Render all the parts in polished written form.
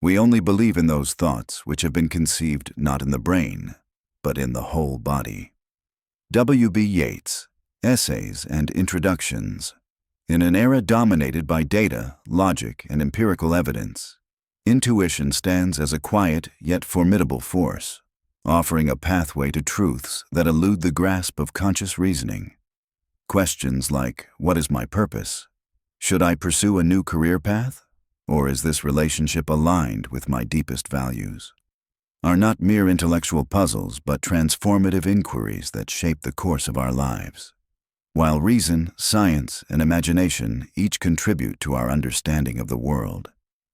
We only believe in those thoughts which have been conceived not in the brain, but in the whole body. W.B. Yeats, Essays and Introductions. In an era dominated by data, logic, and empirical evidence, intuition stands as a quiet yet formidable force, offering a pathway to truths that elude the grasp of conscious reasoning. Questions like, what is my purpose? Should I pursue a new career path? Or is this relationship aligned with my deepest values? Are not mere intellectual puzzles, but transformative inquiries that shape the course of our lives. While reason, science, and imagination each contribute to our understanding of the world,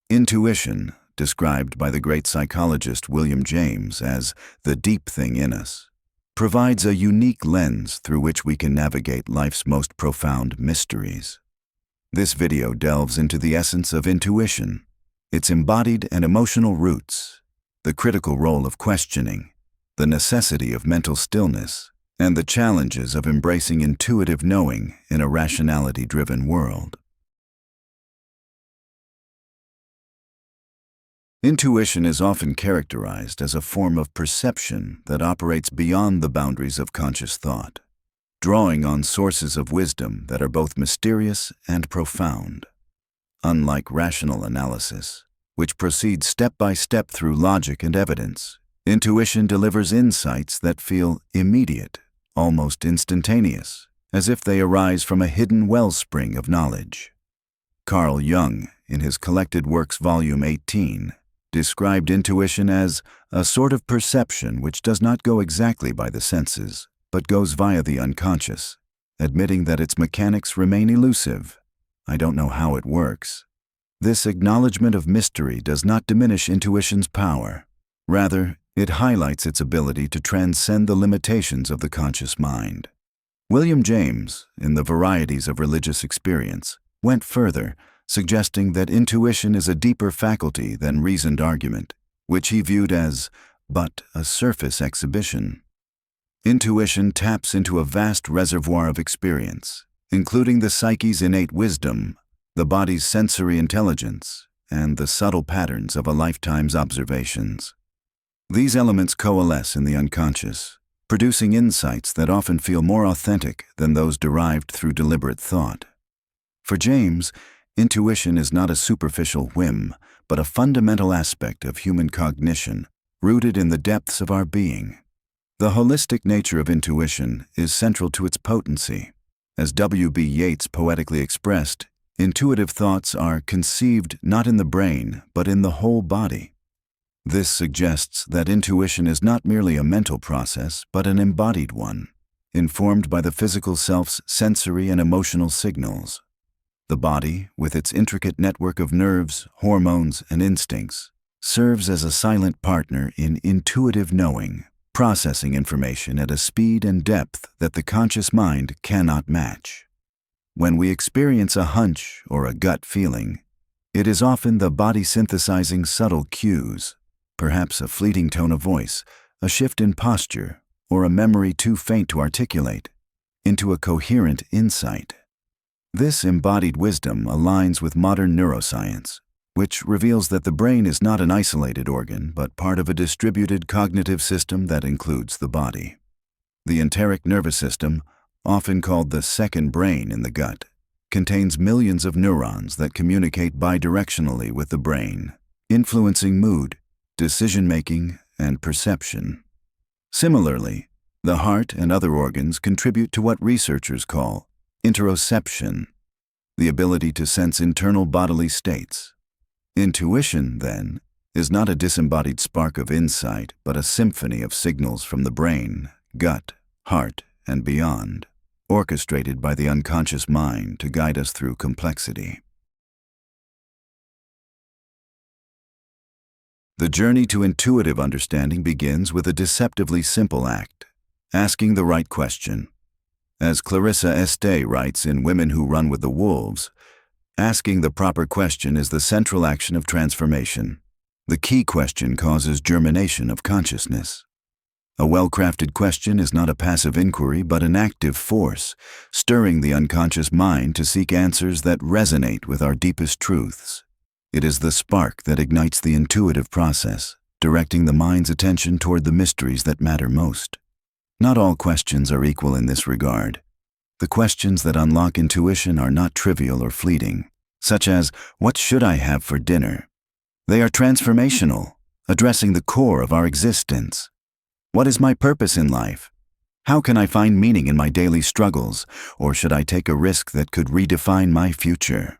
intuition, described by the great psychologist William James as the deep thing in us, provides a unique lens through which we can navigate life's most profound mysteries. This video delves into the essence of intuition, its embodied and emotional roots, the critical role of questioning, the necessity of mental stillness, and the challenges of embracing intuitive knowing in a rationality-driven world. Intuition is often characterized as a form of perception that operates beyond the boundaries of conscious thought, drawing on sources of wisdom that are both mysterious and profound. Unlike rational analysis, which proceeds step by step through logic and evidence, intuition delivers insights that feel immediate, almost instantaneous, as if they arise from a hidden wellspring of knowledge. Carl Jung, in his Collected Works Volume 18, described intuition as a sort of perception which does not go exactly by the senses, but goes via the unconscious, admitting that its mechanics remain elusive. I don't know how it works. This acknowledgement of mystery does not diminish intuition's power. Rather, it highlights its ability to transcend the limitations of the conscious mind. William James, in The Varieties of Religious Experience, went further, suggesting that intuition is a deeper faculty than reasoned argument, which he viewed as but a surface exhibition. Intuition taps into a vast reservoir of experience, including the psyche's innate wisdom, the body's sensory intelligence, and the subtle patterns of a lifetime's observations. These elements coalesce in the unconscious, producing insights that often feel more authentic than those derived through deliberate thought. For James, intuition is not a superficial whim, but a fundamental aspect of human cognition, rooted in the depths of our being. The holistic nature of intuition is central to its potency. As W.B. Yeats poetically expressed, intuitive thoughts are conceived not in the brain, but in the whole body. This suggests that intuition is not merely a mental process, but an embodied one, informed by the physical self's sensory and emotional signals. The body, with its intricate network of nerves, hormones, and instincts, serves as a silent partner in intuitive knowing, processing information at a speed and depth that the conscious mind cannot match. When we experience a hunch or a gut feeling, it is often the body synthesizing subtle cues, perhaps a fleeting tone of voice, a shift in posture, or a memory too faint to articulate, into a coherent insight. This embodied wisdom aligns with modern neuroscience, which reveals that the brain is not an isolated organ, but part of a distributed cognitive system that includes the body. The enteric nervous system, often called the second brain in the gut, contains millions of neurons that communicate bidirectionally with the brain, influencing mood, decision-making, and perception. Similarly, the heart and other organs contribute to what researchers call interoception, the ability to sense internal bodily states. Intuition, then, is not a disembodied spark of insight, but a symphony of signals from the brain, gut, heart, and beyond, orchestrated by the unconscious mind to guide us through complexity. The journey to intuitive understanding begins with a deceptively simple act, asking the right question. As Clarissa Este writes in Women Who Run with the Wolves, asking the proper question is the central action of transformation. The key question causes germination of consciousness. A well-crafted question is not a passive inquiry, but an active force, stirring the unconscious mind to seek answers that resonate with our deepest truths. It is the spark that ignites the intuitive process, directing the mind's attention toward the mysteries that matter most. Not all questions are equal in this regard. The questions that unlock intuition are not trivial or fleeting, such as, "What should I have for dinner?" They are transformational, addressing the core of our existence. What is my purpose in life? How can I find meaning in my daily struggles, or should I take a risk that could redefine my future?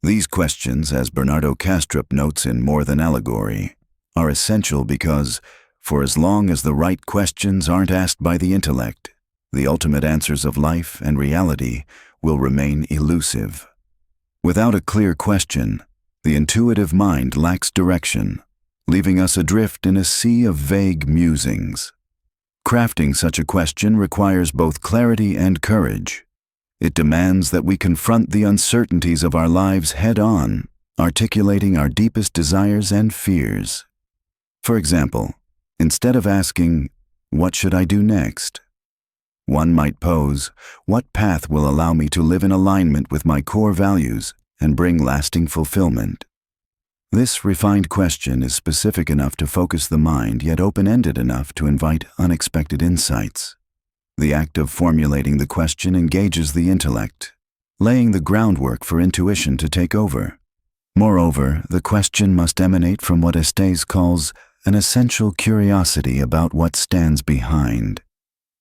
These questions, as Bernardo Kastrup notes in More Than Allegory, are essential because, for as long as the right questions aren't asked by the intellect, the ultimate answers of life and reality will remain elusive. Without a clear question, the intuitive mind lacks direction, leaving us adrift in a sea of vague musings. Crafting such a question requires both clarity and courage. It demands that we confront the uncertainties of our lives head-on, articulating our deepest desires and fears. For example, instead of asking, "What should I do next?" one might pose, "What path will allow me to live in alignment with my core values and bring lasting fulfillment?" This refined question is specific enough to focus the mind, yet open-ended enough to invite unexpected insights. The act of formulating the question engages the intellect, laying the groundwork for intuition to take over. Moreover, the question must emanate from what Estes calls an essential curiosity about what stands behind.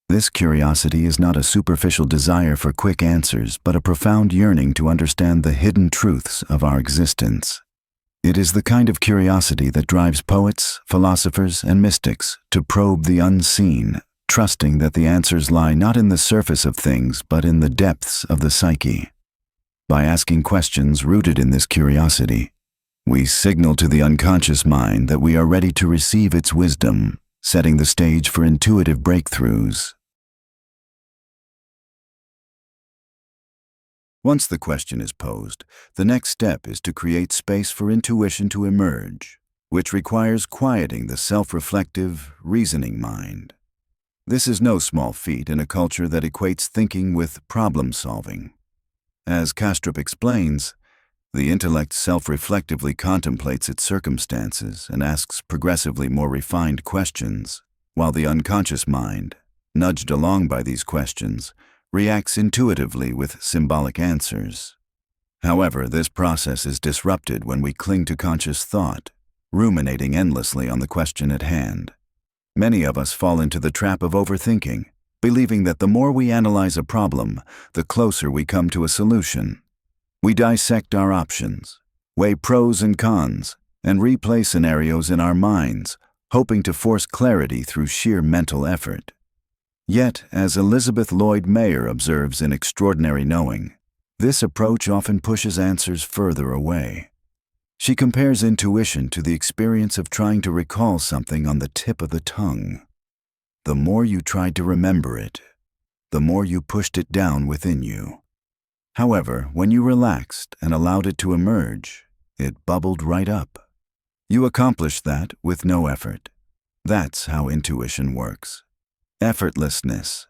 This curiosity is not a superficial desire for quick answers, but a profound yearning to understand the hidden truths of our existence. It is the kind of curiosity that drives poets, philosophers, and mystics to probe the unseen, trusting that the answers lie not in the surface of things, but in the depths of the psyche. By asking questions rooted in this curiosity, we signal to the unconscious mind that we are ready to receive its wisdom, setting the stage for intuitive breakthroughs. Once the question is posed, the next step is to create space for intuition to emerge, which requires quieting the self-reflective, reasoning mind. This is no small feat in a culture that equates thinking with problem-solving. As Kastrup explains, the intellect self-reflectively contemplates its circumstances and asks progressively more refined questions, while the unconscious mind, nudged along by these questions, reacts intuitively with symbolic answers. However, this process is disrupted when we cling to conscious thought, ruminating endlessly on the question at hand. Many of us fall into the trap of overthinking, believing that the more we analyze a problem, the closer we come to a solution. We dissect our options, weigh pros and cons, and replay scenarios in our minds, hoping to force clarity through sheer mental effort. Yet, as Elizabeth Lloyd Mayer observes in Extraordinary Knowing, this approach often pushes answers further away. She compares intuition to the experience of trying to recall something on the tip of the tongue. The more you tried to remember it, the more you pushed it down within you. However, when you relaxed and allowed it to emerge, it bubbled right up. You accomplished that with no effort. That's how intuition works. Effortlessness.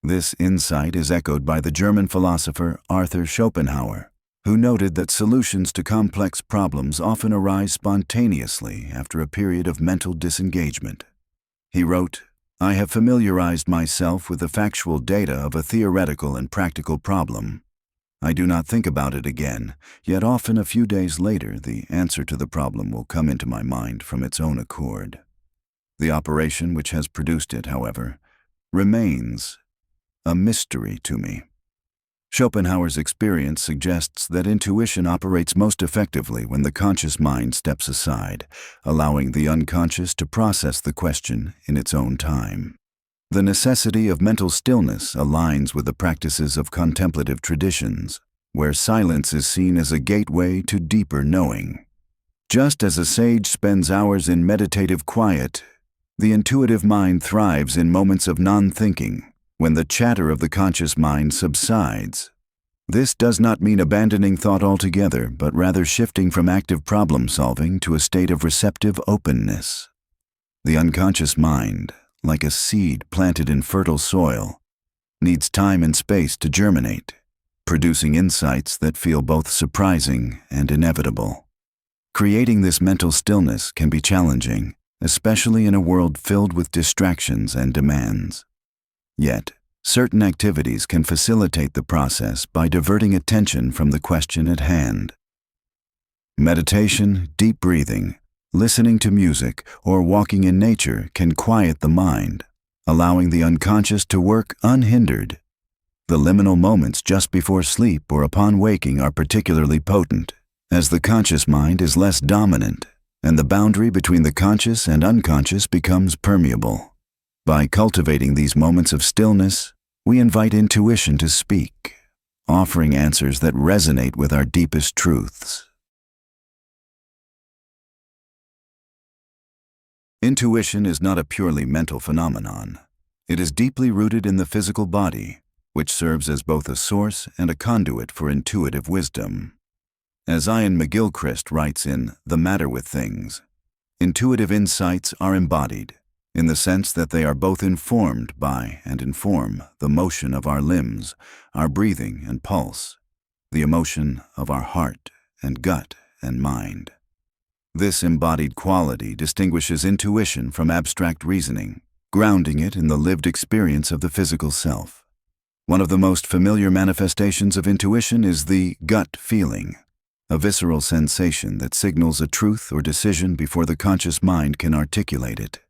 This insight is echoed by the German philosopher Arthur Schopenhauer, who noted that solutions to complex problems often arise spontaneously after a period of mental disengagement. He wrote, "I have familiarized myself with the factual data of a theoretical and practical problem. I do not think about it again, yet often a few days later the answer to the problem will come into my mind from its own accord. The operation which has produced it, however, remains a mystery to me." Schopenhauer's experience suggests that intuition operates most effectively when the conscious mind steps aside, allowing the unconscious to process the question in its own time. The necessity of mental stillness aligns with the practices of contemplative traditions, where silence is seen as a gateway to deeper knowing. Just as a sage spends hours in meditative quiet, the intuitive mind thrives in moments of non-thinking, when the chatter of the conscious mind subsides. This does not mean abandoning thought altogether, but rather shifting from active problem-solving to a state of receptive openness. The unconscious mind, like a seed planted in fertile soil, needs time and space to germinate, producing insights that feel both surprising and inevitable. Creating this mental stillness can be challenging, especially in a world filled with distractions and demands. Yet, certain activities can facilitate the process by diverting attention from the question at hand. Meditation, deep breathing, listening to music, or walking in nature can quiet the mind, allowing the unconscious to work unhindered. The liminal moments just before sleep or upon waking are particularly potent, as the conscious mind is less dominant, and the boundary between the conscious and unconscious becomes permeable. By cultivating these moments of stillness, we invite intuition to speak, offering answers that resonate with our deepest truths. Intuition is not a purely mental phenomenon. It is deeply rooted in the physical body, which serves as both a source and a conduit for intuitive wisdom. As Ian McGilchrist writes in The Matter with Things, intuitive insights are embodied, in the sense that they are both informed by and inform the motion of our limbs, our breathing and pulse, the emotion of our heart and gut and mind. This embodied quality distinguishes intuition from abstract reasoning, grounding it in the lived experience of the physical self. One of the most familiar manifestations of intuition is the gut feeling, a visceral sensation that signals a truth or decision before the conscious mind can articulate it.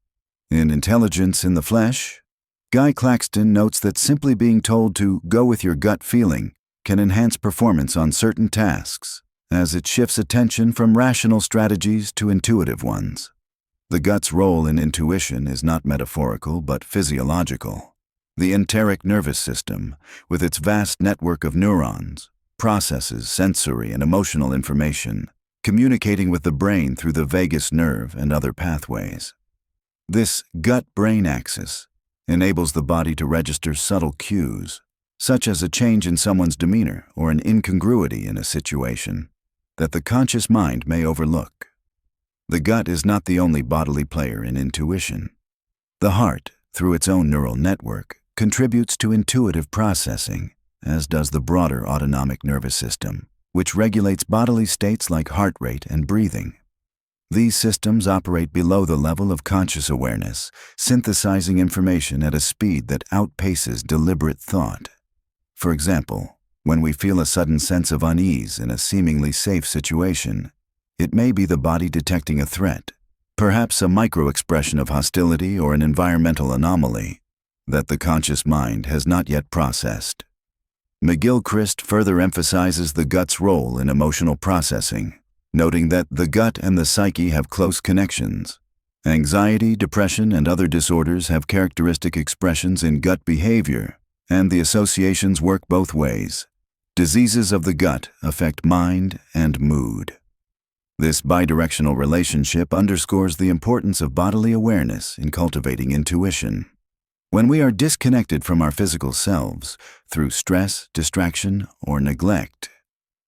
In Intelligence in the Flesh, Guy Claxton notes that simply being told to go with your gut feeling can enhance performance on certain tasks, as it shifts attention from rational strategies to intuitive ones. The gut's role in intuition is not metaphorical but physiological. The enteric nervous system, with its vast network of neurons, processes sensory and emotional information, communicating with the brain through the vagus nerve and other pathways. This gut-brain axis enables the body to register subtle cues, such as a change in someone's demeanor or an incongruity in a situation, that the conscious mind may overlook. The gut is not the only bodily player in intuition. The heart, through its own neural network, contributes to intuitive processing, as does the broader autonomic nervous system, which regulates bodily states like heart rate and breathing. These systems operate below the level of conscious awareness, synthesizing information at a speed that outpaces deliberate thought. For example, when we feel a sudden sense of unease in a seemingly safe situation, it may be the body detecting a threat, perhaps a micro-expression of hostility or an environmental anomaly, that the conscious mind has not yet processed. McGilchrist further emphasizes the gut's role in emotional processing, noting that the gut and the psyche have close connections. Anxiety, depression, and other disorders have characteristic expressions in gut behavior, and the associations work both ways. Diseases of the gut affect mind and mood. This bidirectional relationship underscores the importance of bodily awareness in cultivating intuition. When we are disconnected from our physical selves through stress, distraction, or neglect,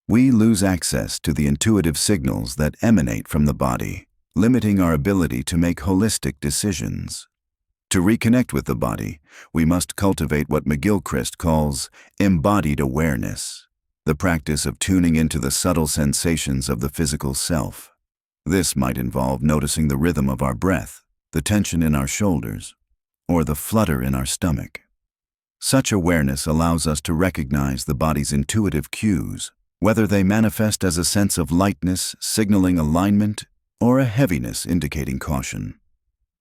we lose access to the intuitive signals that emanate from the body, limiting our ability to make holistic decisions. To reconnect with the body, we must cultivate what McGilchrist calls embodied awareness, the practice of tuning into the subtle sensations of the physical self. This might involve noticing the rhythm of our breath, the tension in our shoulders, or the flutter in our stomach. Such awareness allows us to recognize the body's intuitive cues, whether they manifest as a sense of lightness signaling alignment or a heaviness indicating caution.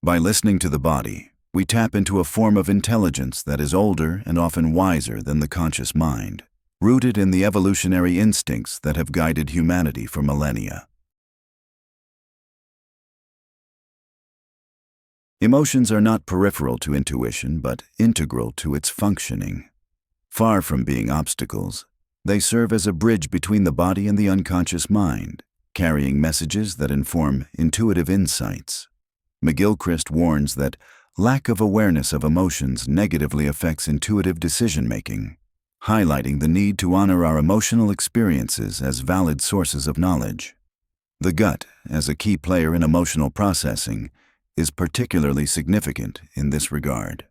By listening to the body, we tap into a form of intelligence that is older and often wiser than the conscious mind, rooted in the evolutionary instincts that have guided humanity for millennia. Emotions are not peripheral to intuition, but integral to its functioning. Far from being obstacles, they serve as a bridge between the body and the unconscious mind, carrying messages that inform intuitive insights. McGilchrist warns that lack of awareness of emotions negatively affects intuitive decision-making, highlighting the need to honor our emotional experiences as valid sources of knowledge. The gut, as a key player in emotional processing, is particularly significant in this regard.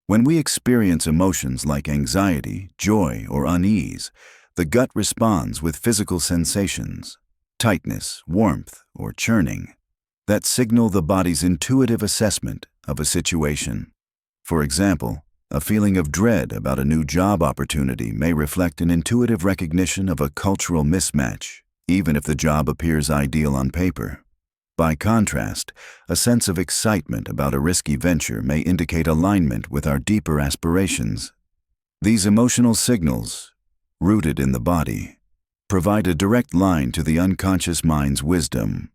When we experience emotions like anxiety, joy, or unease, the gut responds with physical sensations. tightness, warmth, or churning, that signal the body's intuitive assessment of a situation. For example, a feeling of dread about a new job opportunity may reflect an intuitive recognition of a cultural mismatch, even if the job appears ideal on paper. By contrast, a sense of excitement about a risky venture may indicate alignment with our deeper aspirations. These emotional signals, rooted in the body, provide a direct line to the unconscious mind's wisdom.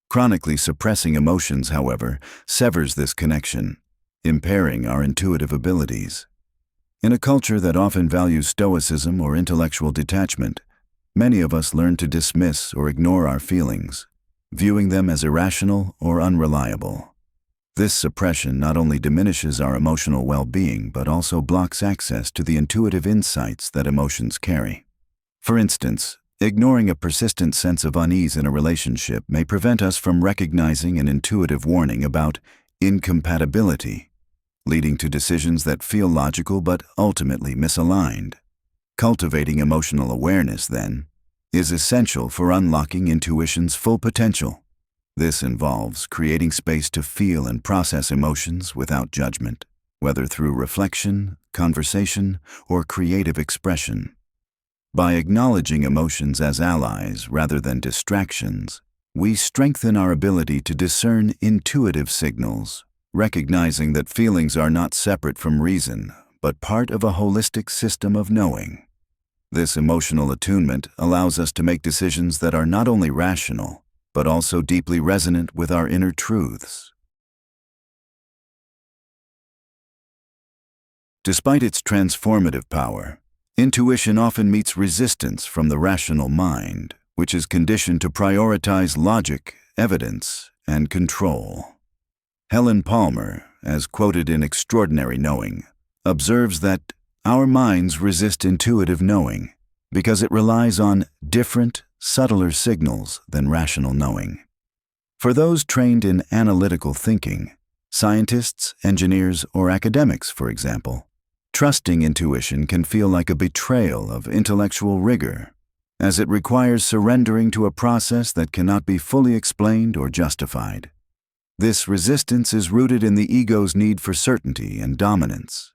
Chronically suppressing emotions, however, severs this connection, impairing our intuitive abilities. In a culture that often values stoicism or intellectual detachment, many of us learn to dismiss or ignore our feelings, viewing them as irrational or unreliable. This suppression not only diminishes our emotional well-being but also blocks access to the intuitive insights that emotions carry. For instance, ignoring a persistent sense of unease in a relationship may prevent us from recognizing an intuitive warning about incompatibility, leading to decisions that feel logical but ultimately misaligned. Cultivating emotional awareness, then, is essential for unlocking intuition's full potential. This involves creating space to feel and process emotions without judgment, whether through reflection, conversation, or creative expression. By acknowledging emotions as allies rather than distractions, we strengthen our ability to discern intuitive signals, recognizing that feelings are not separate from reason, but part of a holistic system of knowing. This emotional attunement allows us to make decisions that are not only rational, but also deeply resonant with our inner truths. Despite its transformative power, intuition often meets resistance from the rational mind, which is conditioned to prioritize logic, evidence, and control. Helen Palmer, as quoted in Extraordinary Knowing, observes that our minds resist intuitive knowing because it relies on different, subtler signals than rational knowing. For those trained in analytical thinking, scientists, engineers, or academics, for example, trusting intuition can feel like a betrayal of intellectual rigor, as it requires surrendering to a process that cannot be fully explained or justified. This resistance is rooted in the ego's need for certainty and dominance.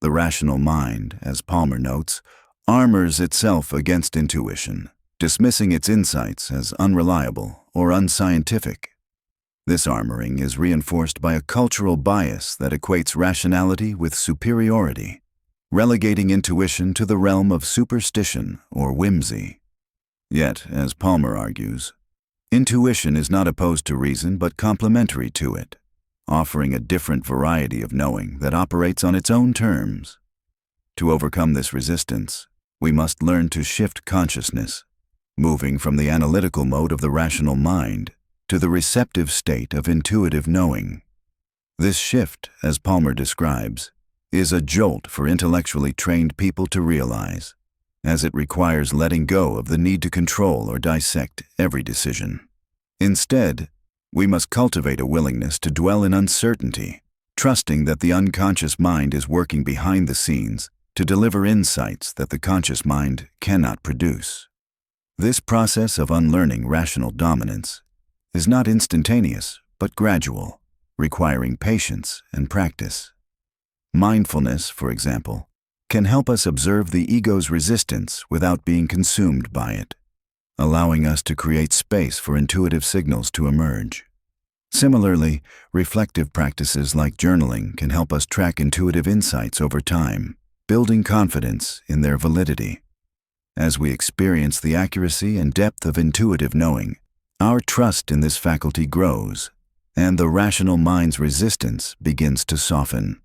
The rational mind, as Palmer notes, armors itself against intuition, dismissing its insights as unreliable or unscientific. This armoring is reinforced by a cultural bias that equates rationality with superiority, relegating intuition to the realm of superstition or whimsy. Yet, as Palmer argues, intuition is not opposed to reason but complementary to it, offering a different variety of knowing that operates on its own terms. To overcome this resistance, we must learn to shift consciousness, moving from the analytical mode of the rational mind to the receptive state of intuitive knowing. This shift, as Palmer describes, is a jolt for intellectually trained people to realize, as it requires letting go of the need to control or dissect every decision. Instead, we must cultivate a willingness to dwell in uncertainty, trusting that the unconscious mind is working behind the scenes to deliver insights that the conscious mind cannot produce. This process of unlearning rational dominance is not instantaneous but gradual, requiring patience and practice. Mindfulness, for example, can help us observe the ego's resistance without being consumed by it, allowing us to create space for intuitive signals to emerge. Similarly, reflective practices like journaling can help us track intuitive insights over time, building confidence in their validity. As we experience the accuracy and depth of intuitive knowing, our trust in this faculty grows, and the rational mind's resistance begins to soften.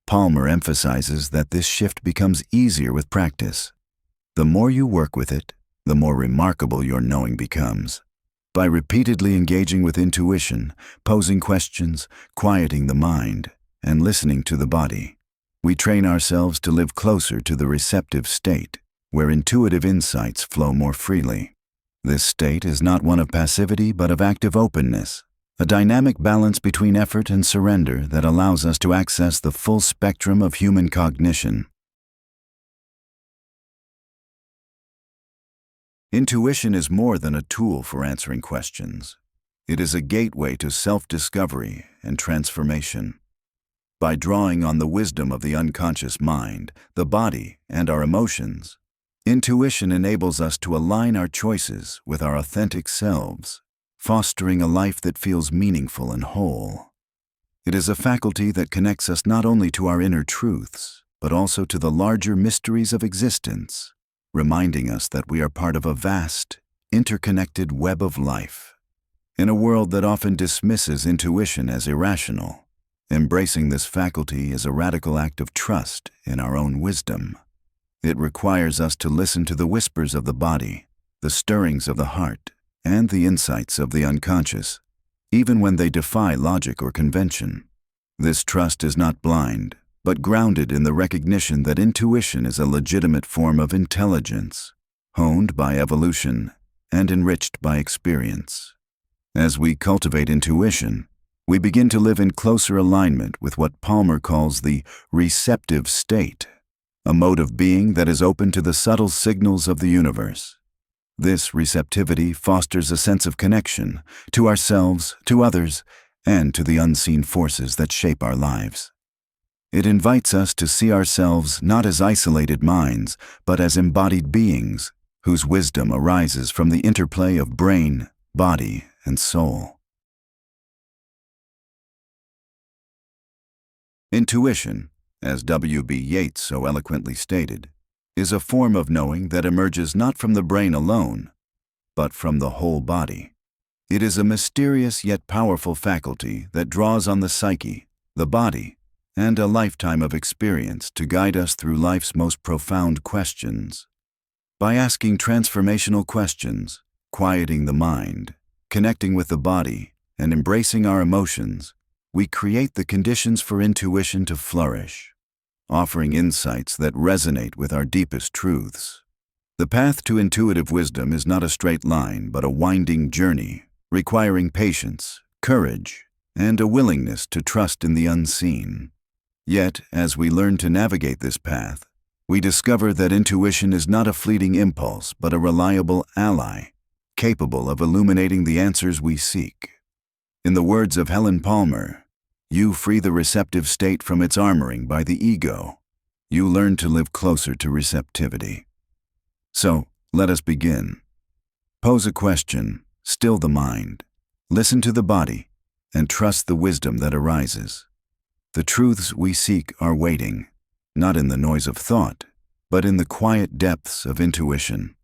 Palmer emphasizes that this shift becomes easier with practice. The more you work with it, the more remarkable your knowing becomes. By repeatedly engaging with intuition, posing questions, quieting the mind, and listening to the body, we train ourselves to live closer to the receptive state, where intuitive insights flow more freely. This state is not one of passivity but of active openness, a dynamic balance between effort and surrender that allows us to access the full spectrum of human cognition. Intuition is more than a tool for answering questions. It is a gateway to self-discovery and transformation. By drawing on the wisdom of the unconscious mind, the body, and our emotions, intuition enables us to align our choices with our authentic selves, fostering a life that feels meaningful and whole. It is a faculty that connects us not only to our inner truths, but also to the larger mysteries of existence, reminding us that we are part of a vast, interconnected web of life. In a world that often dismisses intuition as irrational, embracing this faculty is a radical act of trust in our own wisdom. It requires us to listen to the whispers of the body, the stirrings of the heart, and the insights of the unconscious, even when they defy logic or convention. This trust is not blind, but grounded in the recognition that intuition is a legitimate form of intelligence, honed by evolution and enriched by experience. As we cultivate intuition, we begin to live in closer alignment with what Palmer calls the receptive state, a mode of being that is open to the subtle signals of the universe. This receptivity fosters a sense of connection to ourselves, to others, and to the unseen forces that shape our lives. It invites us to see ourselves not as isolated minds, but as embodied beings whose wisdom arises from the interplay of brain, body, and soul. Intuition, as W.B. Yeats so eloquently stated, is a form of knowing that emerges not from the brain alone, but from the whole body. It is a mysterious yet powerful faculty that draws on the psyche, the body, and a lifetime of experience to guide us through life's most profound questions. By asking transformational questions, quieting the mind, connecting with the body, and embracing our emotions, we create the conditions for intuition to flourish, offering insights that resonate with our deepest truths. The path to intuitive wisdom is not a straight line, but a winding journey, requiring patience, courage, and a willingness to trust in the unseen. Yet, as we learn to navigate this path, we discover that intuition is not a fleeting impulse, but a reliable ally, capable of illuminating the answers we seek. In the words of Helen Palmer, "You free the receptive state from its armoring by the ego. You learn to live closer to receptivity." So, let us begin. Pose a question, still the mind, listen to the body, and trust the wisdom that arises. The truths we seek are waiting, not in the noise of thought, but in the quiet depths of intuition.